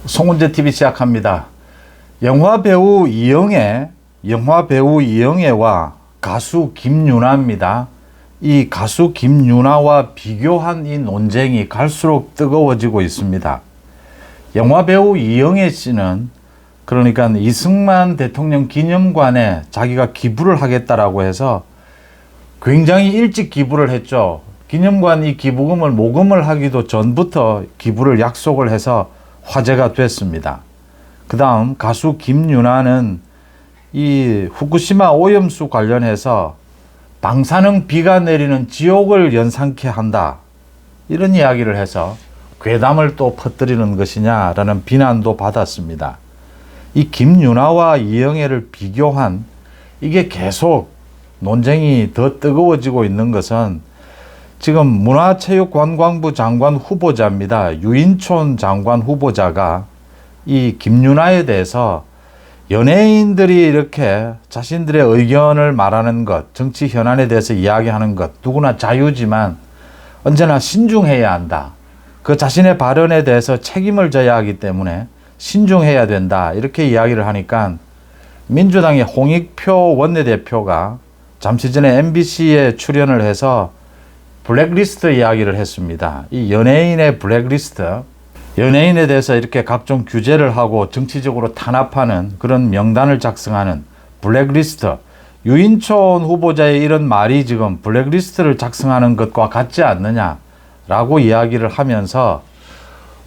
송은재 TV 시작합니다. 영화 배우 이영애와 가수 김유나입니다. 이 가수 김유나와 비교한 이 논쟁이 갈수록 뜨거워지고 있습니다. 영화 배우 이영애 씨는 그러니까 이승만 대통령 기념관에 자기가 기부를 하겠다라고 해서 굉장히 일찍 기부를 했죠. 기념관 이 기부금을 모금을 하기도 전부터 기부를 약속을 해서 화제가 됐습니다. 그 다음 가수 김유나는 이 후쿠시마 오염수 관련해서 방사능 비가 내리는 지옥을 연상케 한다, 이런 이야기를 해서 괴담을 또 퍼뜨리는 것이냐라는 비난도 받았습니다. 이 김유나와 이영애를 비교한 이게 계속 논쟁이 더 뜨거워지고 있는 것은 지금 문화체육관광부 장관 후보자입니다. 유인촌 장관 후보자가 이 김유나에 대해서 연예인들이 이렇게 자신들의 의견을 말하는 것, 정치 현안에 대해서 이야기하는 것 누구나 자유지만 언제나 신중해야 한다. 그 자신의 발언에 대해서 책임을 져야 하기 때문에 신중해야 된다, 이렇게 이야기를 하니까 민주당의 홍익표 원내대표가 잠시 전에 MBC에 출연을 해서 블랙리스트 이야기를 했습니다. 이 연예인의 블랙리스트, 연예인에 대해서 이렇게 각종 규제를 하고 정치적으로 탄압하는 그런 명단을 작성하는 블랙리스트, 유인촌 후보자의 이런 말이 지금 블랙리스트를 작성하는 것과 같지 않느냐라고 이야기를 하면서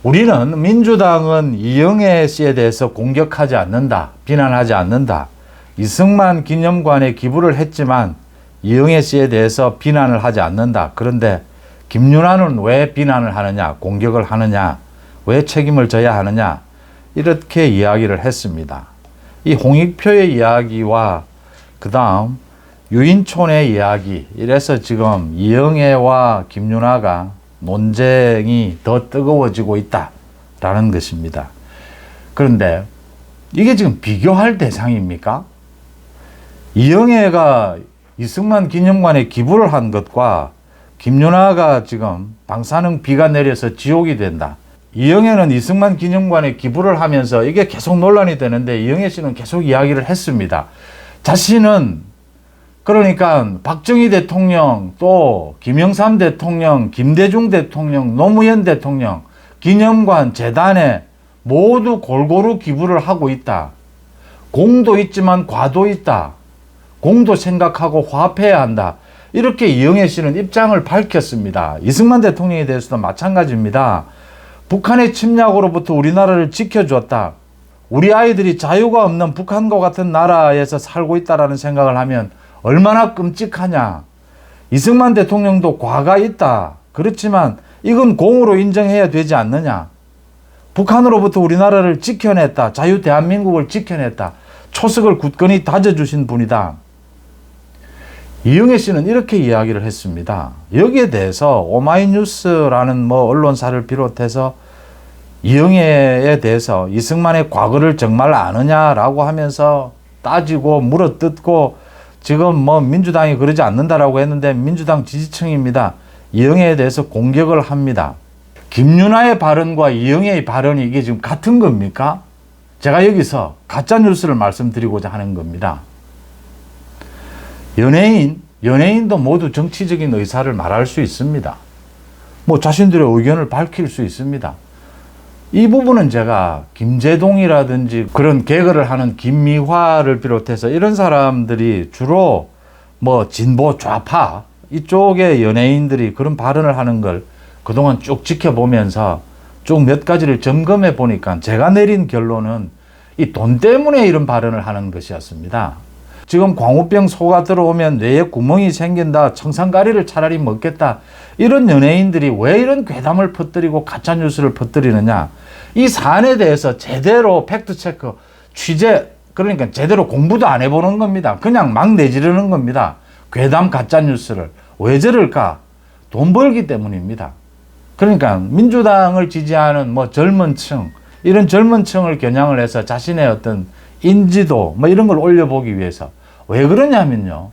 우리는 민주당은 이영애 씨에 대해서 공격하지 않는다, 비난하지 않는다. 이승만 기념관에 기부를 했지만 이영애 씨에 대해서 비난을 하지 않는다. 그런데 김유나는 왜 비난을 하느냐, 공격을 하느냐, 왜 책임을 져야 하느냐, 이렇게 이야기를 했습니다. 이 홍익표의 이야기와 그 다음 유인촌의 이야기, 이래서 지금 이영애와 김유나가 논쟁이 더 뜨거워지고 있다라는 것입니다. 그런데 이게 지금 비교할 대상입니까? 이영애가 이승만 기념관에 기부를 한 것과 김유나가 지금 방사능 비가 내려서 지옥이 된다. 이영애는 이승만 기념관에 기부를 하면서 이게 계속 논란이 되는데 이영애 씨는 계속 이야기를 했습니다. 자신은 그러니까 박정희 대통령, 또 김영삼 대통령, 김대중 대통령, 노무현 대통령 기념관 재단에 모두 골고루 기부를 하고 있다. 공도 있지만 과도 있다. 공도 생각하고 화합해야 한다. 이렇게 이영애 씨는 입장을 밝혔습니다. 이승만 대통령에 대해서도 마찬가지입니다. 북한의 침략으로부터 우리나라를 지켜줬다. 우리 아이들이 자유가 없는 북한과 같은 나라에서 살고 있다라는 생각을 하면 얼마나 끔찍하냐. 이승만 대통령도 과가 있다. 그렇지만 이건 공으로 인정해야 되지 않느냐. 북한으로부터 우리나라를 지켜냈다. 자유 대한민국을 지켜냈다. 초석을 굳건히 다져주신 분이다. 이영애 씨는 이렇게 이야기를 했습니다. 여기에 대해서 오마이뉴스라는 언론사를 비롯해서 이영애에 대해서 이승만의 과거를 정말 아느냐라고 하면서 따지고 물어뜯고 지금 민주당이 그러지 않는다라고 했는데 민주당 지지층입니다. 이영애에 대해서 공격을 합니다. 김유나의 발언과 이영애의 발언이 이게 지금 같은 겁니까? 제가 여기서 가짜뉴스를 말씀드리고자 하는 겁니다. 연예인도 모두 정치적인 의사를 말할 수 있습니다. 자신들의 의견을 밝힐 수 있습니다. 이 부분은 제가 김제동이라든지 그런 개그를 하는 김미화를 비롯해서 이런 사람들이 주로 진보 좌파 이쪽의 연예인들이 그런 발언을 하는 걸 그동안 쭉 지켜보면서 쭉 몇 가지를 점검해 보니까 제가 내린 결론은 이 돈 때문에 이런 발언을 하는 것이었습니다. 지금 광우병 소가 들어오면 뇌에 구멍이 생긴다, 청산가리를 차라리 먹겠다, 이런 연예인들이 왜 이런 괴담을 퍼뜨리고 가짜뉴스를 퍼뜨리느냐. 이 사안에 대해서 제대로 팩트체크, 취재, 그러니까 제대로 공부도 안 해보는 겁니다. 그냥 막 내지르는 겁니다. 괴담 가짜뉴스를. 왜 저럴까? 돈 벌기 때문입니다. 그러니까 민주당을 지지하는 젊은 층, 이런 젊은 층을 겨냥을 해서 자신의 어떤 인지도 이런 걸 올려보기 위해서. 왜 그러냐면요,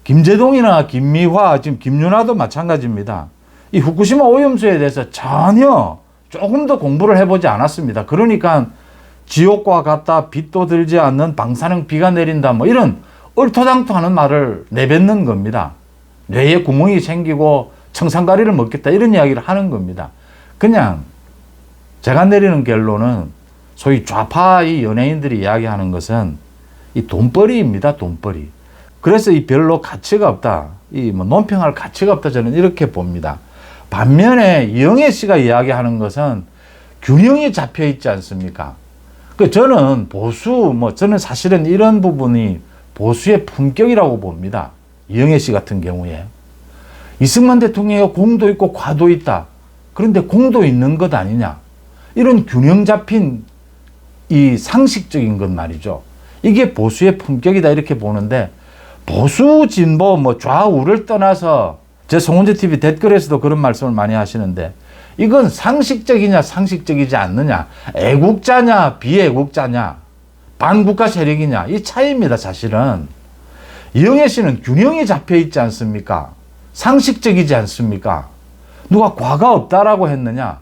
김제동이나 김미화, 지금 김유나도 마찬가지입니다. 이 후쿠시마 오염수에 대해서 전혀 조금도 공부를 해보지 않았습니다. 그러니까 지옥과 같다, 빛도 들지 않는 방사능 비가 내린다, 뭐 이런 얼토당토하는 말을 내뱉는 겁니다. 뇌에 구멍이 생기고 청산가리를 먹겠다, 이런 이야기를 하는 겁니다. 그냥 제가 내리는 결론은 소위 좌파 이 연예인들이 이야기하는 것은 이 돈벌이입니다. 돈벌이. 그래서 이 별로 가치가 없다. 이 뭐 논평할 가치가 없다. 저는 이렇게 봅니다. 반면에 이영애 씨가 이야기하는 것은 균형이 잡혀 있지 않습니까? 그 저는 저는 사실은 이런 부분이 보수의 품격이라고 봅니다. 이영애 씨 같은 경우에. 이승만 대통령이 공도 있고 과도 있다. 그런데 공도 있는 것 아니냐. 이런 균형 잡힌 이 상식적인 것 말이죠. 이게 보수의 품격이다 이렇게 보는데, 보수 진보 뭐 좌우를 떠나서 제 송은재 TV 댓글에서도 그런 말씀을 많이 하시는데, 이건 상식적이냐 상식적이지 않느냐, 애국자냐 비애국자냐, 반국가 세력이냐, 이 차이입니다. 사실은 이영애 씨는 균형이 잡혀 있지 않습니까? 상식적이지 않습니까? 누가 과가 없다라고 했느냐?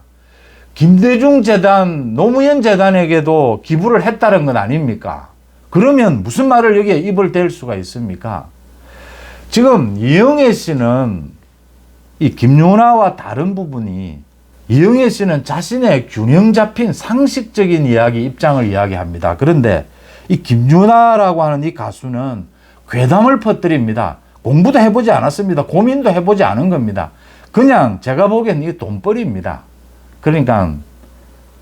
김대중 재단, 노무현 재단에게도 기부를 했다는 건 아닙니까? 그러면 무슨 말을 여기에 입을 댈 수가 있습니까? 지금 이영애 씨는 이 김윤아와 다른 부분이, 이영애 씨는 자신의 균형 잡힌 상식적인 이야기, 입장을 이야기합니다. 그런데 이 김윤아라고 하는 이 가수는 괴담을 퍼뜨립니다. 공부도 해보지 않았습니다. 고민도 해보지 않은 겁니다. 그냥 제가 보기엔 이게 돈벌이입니다. 그러니까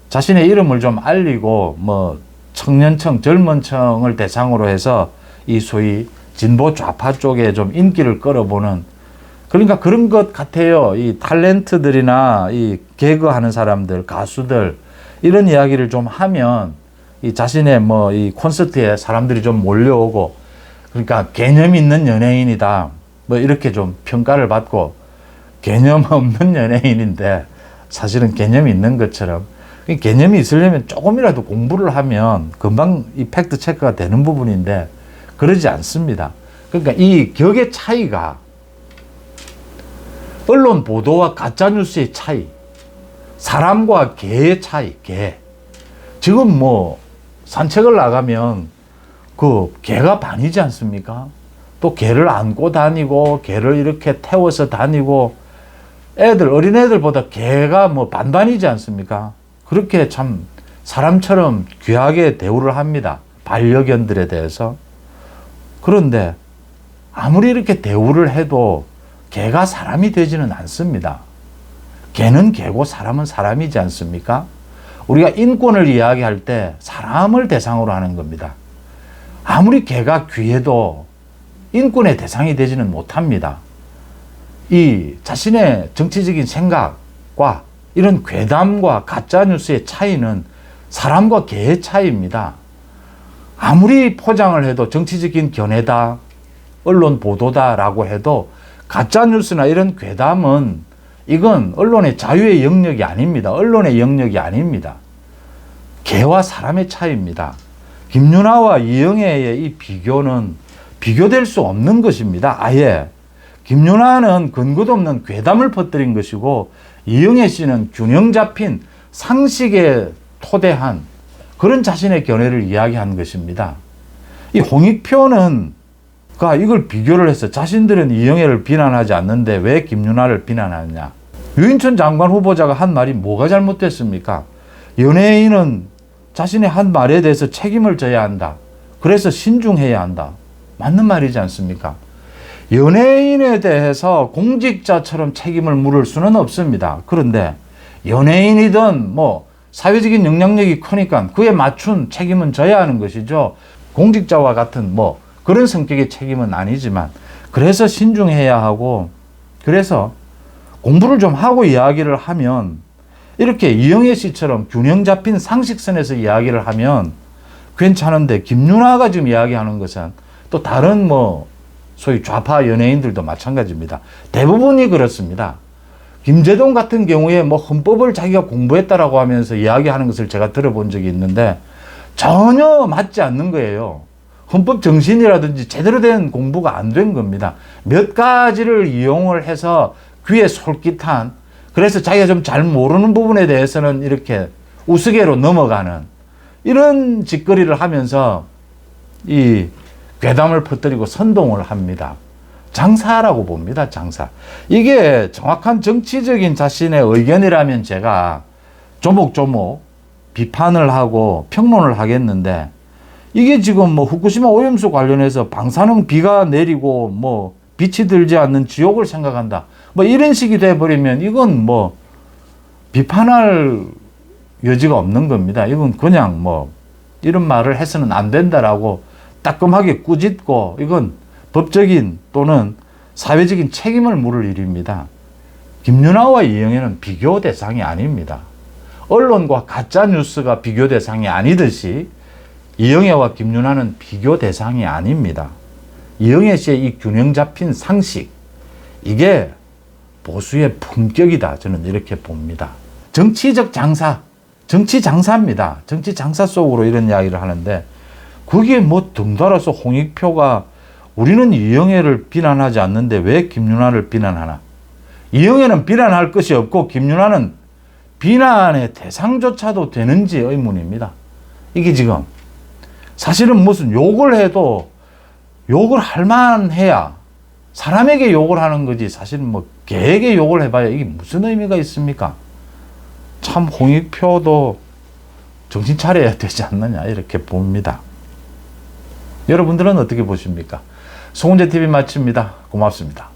자신의 이름을 좀 알리고 뭐 청년층, 젊은층을 대상으로 해서 이 소위 진보 좌파 쪽에 좀 인기를 끌어보는, 그러니까 그런 것 같아요. 이 탤런트들이나 이 개그하는 사람들, 가수들, 이런 이야기를 좀 하면 이 자신의 뭐 이 콘서트에 사람들이 좀 몰려오고, 그러니까 개념 있는 연예인이다, 뭐 이렇게 좀 평가를 받고, 개념 없는 연예인인데 사실은 개념이 있는 것처럼, 개념이 있으려면 조금이라도 공부를 하면 금방 이 팩트 체크가 되는 부분인데 그러지 않습니다. 그러니까 이 격의 차이가, 언론 보도와 가짜뉴스의 차이, 사람과 개의 차이, 개. 지금 뭐 산책을 나가면 그 개가 반이지 않습니까? 또 개를 안고 다니고 개를 이렇게 태워서 다니고, 어린애들보다 개가 뭐 반반이지 않습니까? 그렇게 참 사람처럼 귀하게 대우를 합니다. 반려견들에 대해서. 그런데 아무리 이렇게 대우를 해도 개가 사람이 되지는 않습니다. 개는 개고 사람은 사람이지 않습니까? 우리가 인권을 이야기할 때 사람을 대상으로 하는 겁니다. 아무리 개가 귀해도 인권의 대상이 되지는 못합니다. 이 자신의 정치적인 생각과 이런 괴담과 가짜뉴스의 차이는 사람과 개의 차이입니다. 아무리 포장을 해도 정치적인 견해다, 언론 보도다라고 해도 가짜뉴스나 이런 괴담은 이건 언론의 자유의 영역이 아닙니다. 언론의 영역이 아닙니다. 개와 사람의 차이입니다. 김윤아와 이영애의 이 비교는 비교될 수 없는 것입니다. 아예. 김윤아는 근거도 없는 괴담을 퍼뜨린 것이고, 이영애 씨는 균형 잡힌 상식에 토대한 그런 자신의 견해를 이야기한 것입니다. 이 홍익표는 이걸 비교를 해서 자신들은 이영애를 비난하지 않는데 왜 김윤아를 비난하느냐. 유인천 장관 후보자가 한 말이 뭐가 잘못됐습니까? 연예인은 자신의 한 말에 대해서 책임을 져야 한다. 그래서 신중해야 한다. 맞는 말이지 않습니까? 연예인에 대해서 공직자처럼 책임을 물을 수는 없습니다. 그런데 연예인이든 뭐 사회적인 영향력이 크니까 그에 맞춘 책임은 져야 하는 것이죠. 공직자와 같은 뭐 그런 성격의 책임은 아니지만, 그래서 신중해야 하고, 그래서 공부를 좀 하고 이야기를 하면, 이렇게 이영애 씨처럼 균형 잡힌 상식선에서 이야기를 하면 괜찮은데, 김윤아가 지금 이야기하는 것은 또 다른 뭐 소위 좌파 연예인들도 마찬가지입니다. 대부분이 그렇습니다. 김재동 같은 경우에 뭐 헌법을 자기가 공부했다라고 하면서 이야기하는 것을 제가 들어본 적이 있는데 전혀 맞지 않는 거예요. 헌법 정신이라든지 제대로 된 공부가 안 된 겁니다. 몇 가지를 이용을 해서 귀에 솔깃한 그래서 자기가 좀 잘 모르는 부분에 대해서는 이렇게 우스개로 넘어가는 이런 짓거리를 하면서 이 괴담을 퍼뜨리고 선동을 합니다. 장사라고 봅니다. 장사. 이게 정확한 정치적인 자신의 의견이라면 제가 조목조목 비판을 하고 평론을 하겠는데, 이게 지금 뭐 후쿠시마 오염수 관련해서 방사능 비가 내리고 뭐 빛이 들지 않는 지옥을 생각한다, 뭐 이런 식이 돼버리면 이건 뭐 비판할 여지가 없는 겁니다. 이건 그냥 뭐 이런 말을 해서는 안 된다라고 따끔하게 꾸짖고, 이건 법적인 또는 사회적인 책임을 물을 일입니다. 김윤아와 이영애는 비교 대상이 아닙니다. 언론과 가짜 뉴스가 비교 대상이 아니듯이 이영애와 김윤아는 비교 대상이 아닙니다. 이영애 씨의 이 균형 잡힌 상식, 이게 보수의 품격이다, 저는 이렇게 봅니다. 정치적 장사, 정치 장사입니다. 정치 장사 속으로 이런 이야기를 하는데, 그게 뭐 덩달아서 홍익표가 우리는 이영애를 비난하지 않는데 왜 김윤아를 비난하나? 이영애는 비난할 것이 없고 김윤아는 비난의 대상조차도 되는지 의문입니다. 이게 지금 사실은 무슨 욕을 해도 욕을 할 만해야 사람에게 욕을 하는 거지, 사실은 뭐 개에게 욕을 해봐야 이게 무슨 의미가 있습니까? 참 홍익표도 정신 차려야 되지 않느냐, 이렇게 봅니다. 여러분들은 어떻게 보십니까? 송은재TV 마칩니다. 고맙습니다.